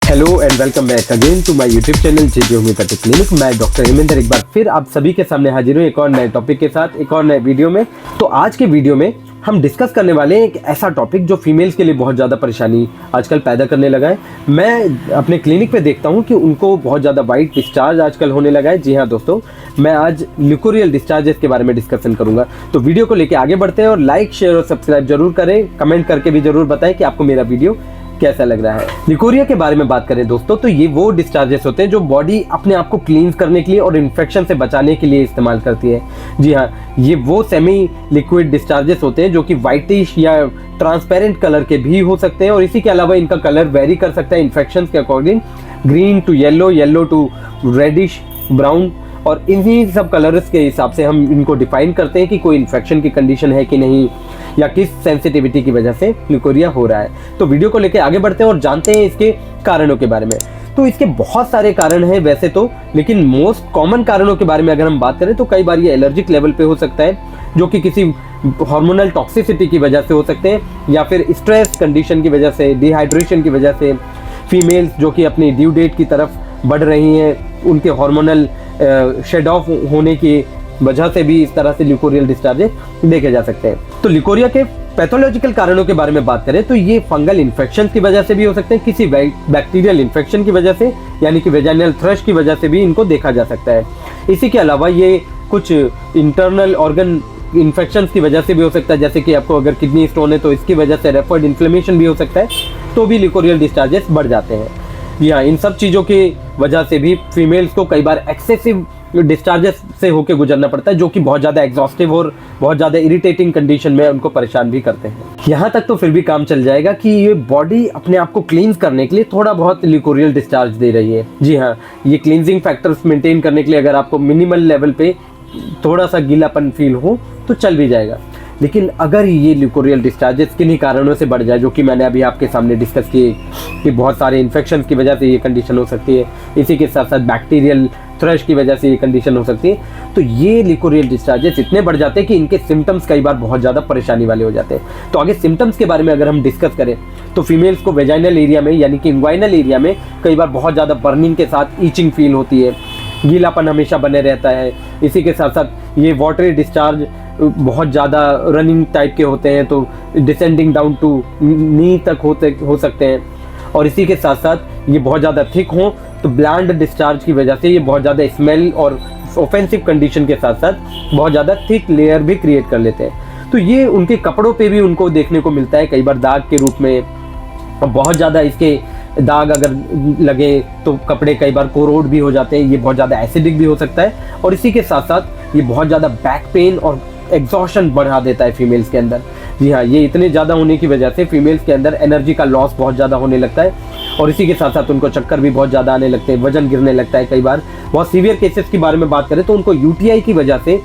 Hello and welcome back again to my YouTube channel JJ homeopathic clinic. मैं doctor Hemendra एक बार फिर आप सभी के सामने हाजिर हूँ एक और नए टॉपिक के साथ, एक और नए वीडियो में। तो आज के वीडियो में हम डिस्कस करने वाले हैं एक ऐसा टॉपिक जो फीमेल्स के लिए बहुत ज़्यादा परेशानी आजकल पैदा करने लगा है। मैं अपने क्लिनिक पे देखता हूँ कि उनको बहुत ज़्यादा वाइट डिस्चार्ज आजकल होने लगा है। जी हाँ दोस्तों, मैं आज ल्यूकोरियल डिस्चार्जेस के बारे में डिस्कशन करूँगा। तो वीडियो को लेकर आगे बढ़ते हैं और लाइक शेयर और सब्सक्राइब जरूर करें। कमेंट करके भी जरूर बताएं कि आपको मेरा वीडियो कैसा लग रहा है। ल्यूकोरिया के बारे में बात करें दोस्तों, तो ये वो डिस्चार्जेस होते हैं जो बॉडी अपने आप को क्लींस करने के लिए और इन्फेक्शन से बचाने के लिए इस्तेमाल करती है। जी हाँ, ये वो सेमी लिक्विड डिस्चार्जेस होते हैं जो कि वाइटिश या ट्रांसपेरेंट कलर के भी हो सकते हैं और इसी के अलावा इनका कलर वेरी कर सकता है इन्फेक्शन के according, green to yellow, yellow to reddish brown. और इन्हीं सब कलर्स के हिसाब से हम इनको डिफाइन करते हैं कि कोई इन्फेक्शन की कंडीशन है कि नहीं या किस सेंसिटिविटी की वजह से ल्यूकोरिया हो रहा है। तो वीडियो को लेकर आगे बढ़ते हैं और जानते हैं इसके कारणों के बारे में। तो इसके बहुत सारे कारण हैं वैसे तो, लेकिन मोस्ट कॉमन कारणों के बारे में अगर हम बात करें तो कई बार ये एलर्जिक लेवल पे हो सकता है जो कि किसी हार्मोनल टॉक्सिसिटी की वजह से हो सकते हैं या फिर स्ट्रेस कंडीशन की वजह से, डिहाइड्रेशन की वजह से। फीमेल्स जो कि अपनी ड्यू डेट की तरफ बढ़ रही हैं, उनके हार्मोनल शेड ऑफ होने की वजह से भी इस तरह से ल्यूकोरियल डिस्चार्जेस देखे जा सकते हैं। तो ल्यूकोरिया के पैथोलॉजिकल कारणों के बारे में बात करें तो ये फंगल इन्फेक्शन की वजह से भी हो सकते हैं, किसी बैक्टीरियल इन्फेक्शन की वजह से यानी कि वेजाइनल थ्रश की वजह से भी इनको देखा जा सकता है। इसी के अलावा ये कुछ इंटरनल ऑर्गन इन्फेक्शन की वजह से भी हो सकता है, जैसे कि आपको अगर किडनी स्टोन है तो इसकी वजह से रेफर्ड इन्फ्लेमेशन भी हो सकता है, तो भी ल्यूकोरियल डिस्चार्जेस बढ़ जाते हैं। जी हाँ, इन सब चीज़ों की वजह से भी फीमेल्स को कई बार एक्सेसिव डिस्चार्जेस से होकर गुजरना पड़ता है जो कि बहुत ज़्यादा एग्जॉस्टिव और बहुत ज़्यादा इरिटेटिंग कंडीशन में उनको परेशान भी करते हैं। यहाँ तक तो फिर भी काम चल जाएगा कि ये बॉडी अपने आप को क्लींस करने के लिए थोड़ा बहुत ल्यूकोरियल डिस्चार्ज दे रही है। जी हाँ, ये क्लींजिंग फैक्टर्स मेंटेन करने के लिए अगर आपको मिनिमल लेवल पे थोड़ा सा गीलापन फील हो तो चल भी जाएगा। लेकिन अगर ये ल्यूकोरियल डिस्चार्जेस किन्हीं कारणों से बढ़ जाए, जो कि मैंने अभी आपके सामने डिस्कस किए कि बहुत सारे इन्फेक्शन की वजह से ये कंडीशन हो सकती है, इसी के साथ साथ बैक्टीरियल थ्रश की वजह से ये कंडीशन हो सकती है, तो ये ल्यूकोरियल डिस्चार्जेस इतने बढ़ जाते हैं कि इनके सिम्टम्स कई बार बहुत ज़्यादा परेशानी वाले हो जाते हैं। तो आगे सिम्टम्स के बारे में अगर हम डिस्कस करें तो फीमेल्स को वेजाइनल एरिया में यानी कि इंग्वाइनल एरिया में कई बार बहुत ज़्यादा बर्निंग के साथ ईचिंग फील होती है, गीलापन हमेशा बने रहता है। इसी के साथ साथ ये वाटरी डिस्चार्ज बहुत ज़्यादा रनिंग टाइप के होते हैं, तो डिसेंडिंग डाउन टू नी तक हो सकते हैं। और इसी के साथ साथ ये बहुत ज़्यादा थिक हों तो ब्लैंड डिस्चार्ज की वजह से ये बहुत ज़्यादा स्मेल और ऑफेंसिव कंडीशन के साथ साथ बहुत ज़्यादा थिक लेयर भी क्रिएट कर लेते हैं। तो ये उनके कपड़ों पे भी उनको देखने को मिलता है कई बार दाग के रूप में। बहुत ज़्यादा इसके दाग अगर लगे तो कपड़े कई बार कोरोड भी हो जाते हैं, ये बहुत ज़्यादा एसिडिक भी हो सकता है। और इसी के साथ साथ ये बहुत ज़्यादा बैक पेन और एग्जॉशन बढ़ा देता है फीमेल्स के अंदर। जी हाँ, ये इतने ज़्यादा होने की वजह से फीमेल्स के अंदर एनर्जी का लॉस बहुत ज़्यादा होने लगता है और इसी के साथ साथ उनको चक्कर भी बहुत ज़्यादा आने लगते हैं, वजन गिरने लगता है। कई बार बहुत सीवियर केसेस के बारे में बात करें तो उनको यूटीआई की वजह से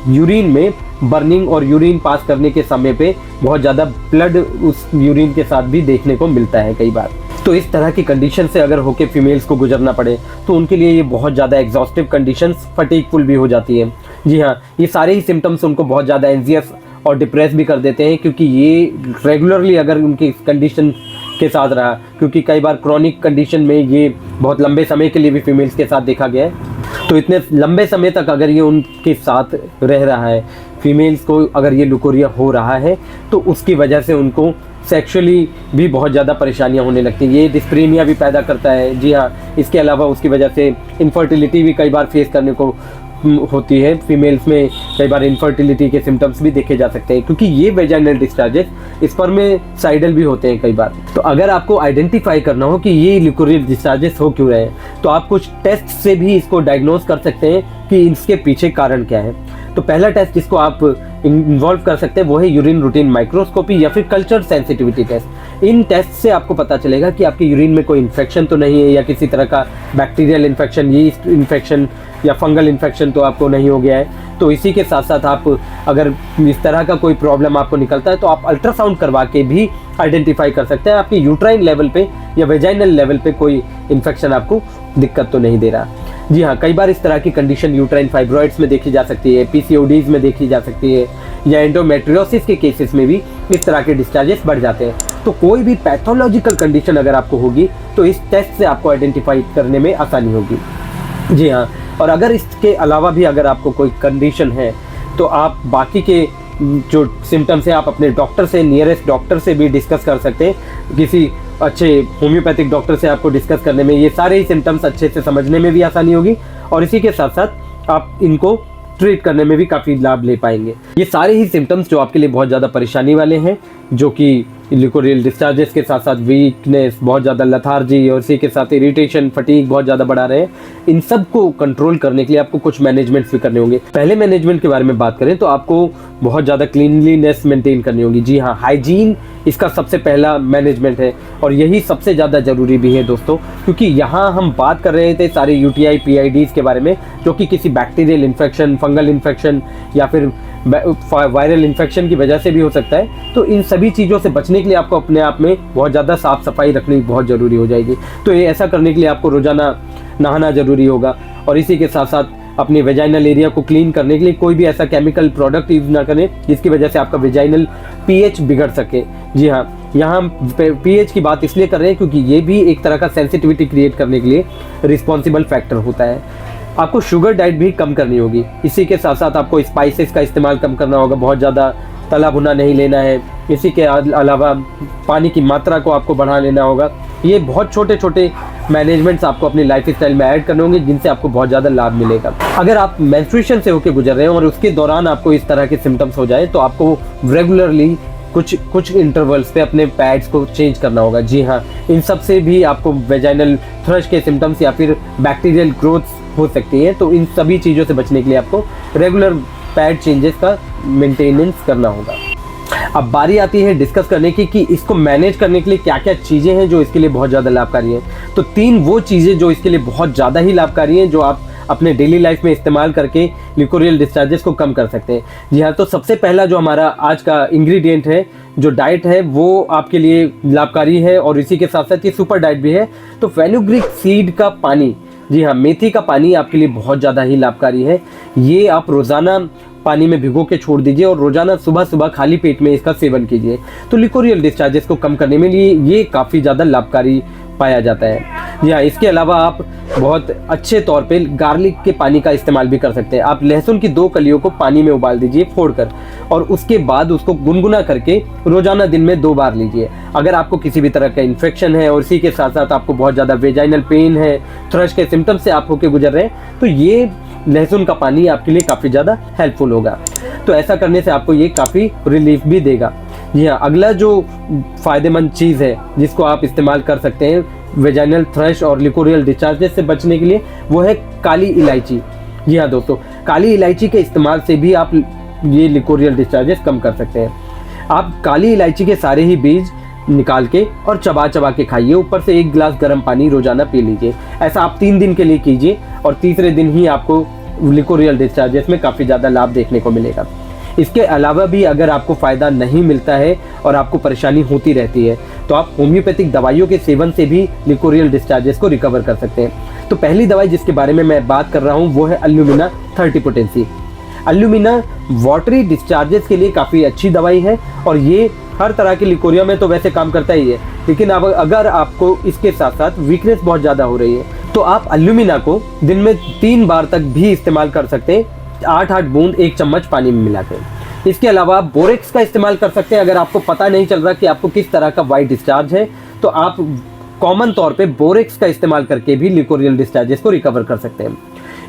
यूरिन में बर्निंग और यूरिन पास करने के समय पे बहुत ज़्यादा ब्लड उस यूरिन के साथ भी देखने को मिलता है कई बार। तो इस तरह की कंडीशन से अगर होके फीमेल्स को गुजरना पड़े तो उनके लिए ये बहुत ज़्यादा एग्जॉस्टिव कंडीशंस, फटीगफुल भी हो जाती है। जी हाँ, ये सारे ही सिम्टम्स उनको बहुत ज़्यादा एंजियस और डिप्रेस भी कर देते हैं क्योंकि ये रेगुलरली अगर उनकी कंडीशन के साथ रहा, क्योंकि कई बार क्रॉनिक कंडीशन में ये बहुत लंबे समय के लिए भी फीमेल्स के साथ देखा गया है। तो इतने लंबे समय तक अगर ये उनके साथ रह रहा है, फीमेल्स को अगर ये ल्यूकोरिया हो रहा है तो उसकी वजह से उनको सेक्सुअली भी बहुत ज़्यादा परेशानियां होने लगती हैं। ये डिस्प्रीनिया भी पैदा करता है। जी हाँ, इसके अलावा उसकी वजह से इनफर्टिलिटी भी कई बार फेस करने को होती है। फीमेल्स में कई बार इनफर्टिलिटी के सिम्टम्स भी देखे जा सकते हैं क्योंकि ये वेजाइनल डिस्चार्जेस स्पर्मेसाइडल भी होते हैं कई बार। तो अगर आपको आइडेंटिफाई करना हो कि ये ल्यूकोरियल डिस्चार्जेस हो क्यों रहे हैं तो आप कुछ टेस्ट से भी इसको डायग्नोज कर सकते हैं कि इसके पीछे कारण क्या है। तो पहला टेस्ट जिसको आप इन्वॉल्व कर सकते हैं वो है यूरिन रूटीन माइक्रोस्कोपी या फिर कल्चर सेंसिटिविटी टेस्ट। इन टेस्ट से आपको पता चलेगा कि आपके यूरिन में कोई इन्फेक्शन तो नहीं है या किसी तरह का बैक्टीरियल इन्फेक्शन, यीस्ट इन्फेक्शन या फंगल इन्फेक्शन तो आपको नहीं हो गया है। तो इसी के साथ साथ आप अगर इस तरह का कोई प्रॉब्लम आपको निकलता है तो आप अल्ट्रासाउंड करवा के भी आइडेंटिफाई कर सकते हैं आपके यूट्राइन लेवल पे या वेजाइनल लेवल पे कोई इन्फेक्शन आपको दिक्कत तो नहीं दे रहा। जी हाँ, कई बार इस तरह की कंडीशन यूट्राइन फाइब्रॉइड्स में देखी जा सकती है, पीसीओडीज में देखी जा सकती है या एंडोमेट्रियोसिस के केसेस में भी इस तरह के डिस्चार्जेस बढ़ जाते हैं। तो कोई भी पैथोलॉजिकल कंडीशन अगर आपको होगी तो इस टेस्ट से आपको आइडेंटिफाई करने में आसानी होगी। जी हाँ, और अगर इसके अलावा भी अगर आपको कोई कंडीशन है तो आप बाकी के जो सिम्टम्स हैं आप अपने डॉक्टर से, नियरेस्ट डॉक्टर से भी डिस्कस कर सकते हैं। किसी अच्छे होम्योपैथिक डॉक्टर से आपको डिस्कस करने में ये सारे ही सिम्टम्स अच्छे से समझने में भी आसानी होगी और इसी के साथ साथ आप इनको ट्रीट करने में भी काफ़ी लाभ ले पाएंगे। ये सारे ही सिम्टम्स जो आपके लिए बहुत ज़्यादा परेशानी वाले हैं, जो कि लिकोरियल डिस्चार्जेस के साथ साथ वीकनेस, बहुत ज़्यादा लथार्जी और इसी के साथ इरिटेशन, फटीग बहुत ज़्यादा बढ़ा रहे हैं, इन सब को कंट्रोल करने के लिए आपको कुछ मैनेजमेंट्स भी करने होंगे। पहले मैनेजमेंट के बारे में बात करें तो आपको बहुत ज़्यादा क्लीनलीनेस मेंटेन करनी होगी। जी हाँ, हाइजीन इसका सबसे पहला मैनेजमेंट है और यही सबसे ज़्यादा ज़रूरी भी है दोस्तों, क्योंकि यहाँ हम बात कर रहे थे सारे यूटीआई पीआईडीज़ के बारे में, जो कि किसी बैक्टीरियल इन्फेक्शन, फंगल इन्फेक्शन या फिर वायरल इन्फेक्शन की वजह से भी हो सकता है। तो इन सभी चीज़ों से बचने के लिए आपको अपने आप में बहुत ज़्यादा साफ़ सफाई रखनी बहुत ज़रूरी हो जाएगी। तो ये ऐसा करने के लिए आपको रोज़ाना नहाना ज़रूरी होगा और इसी के साथ साथ अपने वेजाइनल एरिया को क्लीन करने के लिए कोई भी ऐसा केमिकल प्रोडक्ट यूज़ ना करें जिसकी वजह से आपका वेजाइनल पीएच बिगड़ सके। जी हाँ, यहाँ पीएच की बात इसलिए कर रहे हैं क्योंकि ये भी एक तरह का सेंसिटिविटी क्रिएट करने के लिए रिस्पॉन्सिबल फैक्टर होता है। आपको शुगर डाइट भी कम करनी होगी। इसी के साथ साथ आपको स्पाइसेस का इस्तेमाल कम करना होगा, बहुत ज़्यादा तला भुना नहीं लेना है। इसी के अलावा पानी की मात्रा को आपको बढ़ा लेना होगा। ये बहुत छोटे छोटे मैनेजमेंट्स आपको अपनी लाइफ स्टाइल में ऐड करने होंगे जिनसे आपको बहुत ज़्यादा लाभ मिलेगा। अगर आप मेंस्ट्रुएशन से होकर गुजर रहे हैं और उसके दौरान आपको इस तरह के सिम्टम्स हो जाए तो आपको रेगुलरली कुछ इंटरवल्स पे अपने पैड्स को चेंज करना होगा। जी हाँ, इन सब से भी आपको वेजाइनल थ्रश के सिम्टम्स या फिर बैक्टीरियल ग्रोथ हो सकती है। तो इन सभी चीज़ों से बचने के लिए आपको रेगुलर पैड चेंजेस का मेंटेनेंस करना होगा। अब बारी आती है डिस्कस करने की कि इसको मैनेज करने के लिए क्या क्या चीज़ें हैं जो इसके लिए बहुत ज़्यादा लाभकारी हैं। तो 3 वो चीज़ें जो इसके लिए बहुत ज़्यादा ही लाभकारी हैं, जो आप अपने डेली लाइफ में इस्तेमाल करके लिकोरियल डिस्चार्जेस को कम कर सकते हैं। जी हाँ, तो सबसे पहला जो हमारा आज का इंग्रेडिएंट है, जो डाइट है, वो आपके लिए लाभकारी है और इसी के साथ साथ ये सुपर डाइट भी है। तो फेनुग्रीक सीड का पानी, जी हाँ, मेथी का पानी आपके लिए बहुत ज़्यादा ही लाभकारी है। ये आप रोज़ाना पानी में भिगो के छोड़ दीजिए और रोज़ाना सुबह सुबह खाली पेट में इसका सेवन कीजिए। तो लिकोरियल डिस्चार्जेस को कम करने में लिए ये काफ़ी ज़्यादा लाभकारी पाया जाता है। जी हाँ, इसके अलावा आप बहुत अच्छे तौर पे गार्लिक के पानी का इस्तेमाल भी कर सकते हैं। आप लहसुन की 2 कलियों को पानी में उबाल दीजिए फोड़कर और उसके बाद उसको गुनगुना करके रोज़ाना दिन में 2 बार लीजिए। अगर आपको किसी भी तरह का इन्फेक्शन है और इसी के साथ साथ आपको बहुत ज़्यादा वेजाइनल पेन है, थ्रश के सिम्टम्स से आप होकर गुजर रहे हैं, तो ये लहसुन का पानी आपके लिए काफ़ी ज़्यादा हेल्पफुल होगा। तो ऐसा करने से आपको ये काफ़ी रिलीफ भी देगा। जी हाँ, अगला जो फ़ायदेमंद चीज़ है जिसको आप इस्तेमाल कर सकते हैं वेजाइनल थ्रश और लिकोरियल डिस्चार्जेस से बचने के लिए, वो है काली इलायची। जी हाँ दोस्तों, काली इलायची के इस्तेमाल से भी आप ये लिकोरियल डिस्चार्जेस कम कर सकते हैं। आप काली इलायची के सारे ही बीज निकाल के और चबा चबा के खाइए, ऊपर से 1 गिलास गर्म पानी रोजाना पी लीजिए। ऐसा आप 3 दिन के लिए कीजिए और तीसरे दिन ही आपको लिकोरियल डिस्चार्जेस में काफ़ी ज़्यादा लाभ देखने को मिलेगा। इसके अलावा भी अगर आपको फ़ायदा नहीं मिलता है और आपको परेशानी होती रहती है तो आप होम्योपैथिक दवाइयों के सेवन से भी लिकोरियल डिस्चार्जेस को रिकवर कर सकते हैं। तो पहली दवाई जिसके बारे में मैं बात कर रहा हूँ वो है अल्यूमिना 30 पोटेंसी। अल्यूमिना वाटरी डिस्चार्जेस के लिए काफ़ी अच्छी दवाई है और ये हर तरह के लिकोरिया में तो वैसे काम करता ही है, लेकिन अब अगर आपको इसके साथ साथ वीकनेस बहुत ज़्यादा हो रही है तो आप अल्यूमिना को दिन में 3 बार तक भी इस्तेमाल कर सकते हैं, 8-8 बूंद 1 चम्मच पानी में मिलाकर। इसके अलावा आप बोरेक्स का इस्तेमाल कर सकते हैं। अगर आपको पता नहीं चल रहा कि आपको किस तरह का वाइट डिस्चार्ज है तो आप कॉमन तौर पे बोरेक्स का इस्तेमाल करके भी लिकोरियल डिस्चार्जेस को रिकवर कर सकते हैं।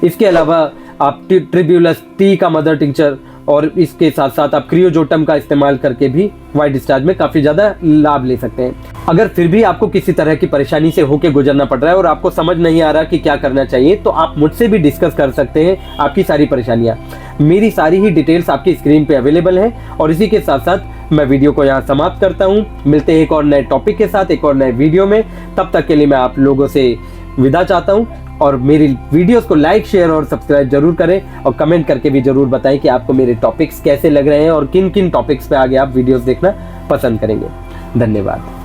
इसके अलावा आप ट्रिब्यूलस टी का मदर टिंचर और इसके साथ साथ आप क्रियोजोटम का इस्तेमाल करके भी वाइट डिस्चार्ज में काफ़ी ज़्यादा लाभ ले सकते हैं। अगर फिर भी आपको किसी तरह की परेशानी से होकर गुजरना पड़ रहा है और आपको समझ नहीं आ रहा कि क्या करना चाहिए तो आप मुझसे भी डिस्कस कर सकते हैं आपकी सारी परेशानियाँ। मेरी सारी ही डिटेल्स आपकी स्क्रीन पे अवेलेबल है और इसी के साथ साथ मैं वीडियो को यहाँ समाप्त करता हूँ। मिलते हैं एक और नए टॉपिक के साथ एक और नए वीडियो में। तब तक के लिए मैं आप लोगों से विदा चाहता हूँ और मेरी वीडियोस को लाइक, शेयर और सब्सक्राइब जरूर करें और कमेंट करके भी जरूर बताएं कि आपको मेरे टॉपिक्स कैसे लग रहे हैं और किन किन टॉपिक्स पे आगे आप वीडियोस देखना पसंद करेंगे। धन्यवाद।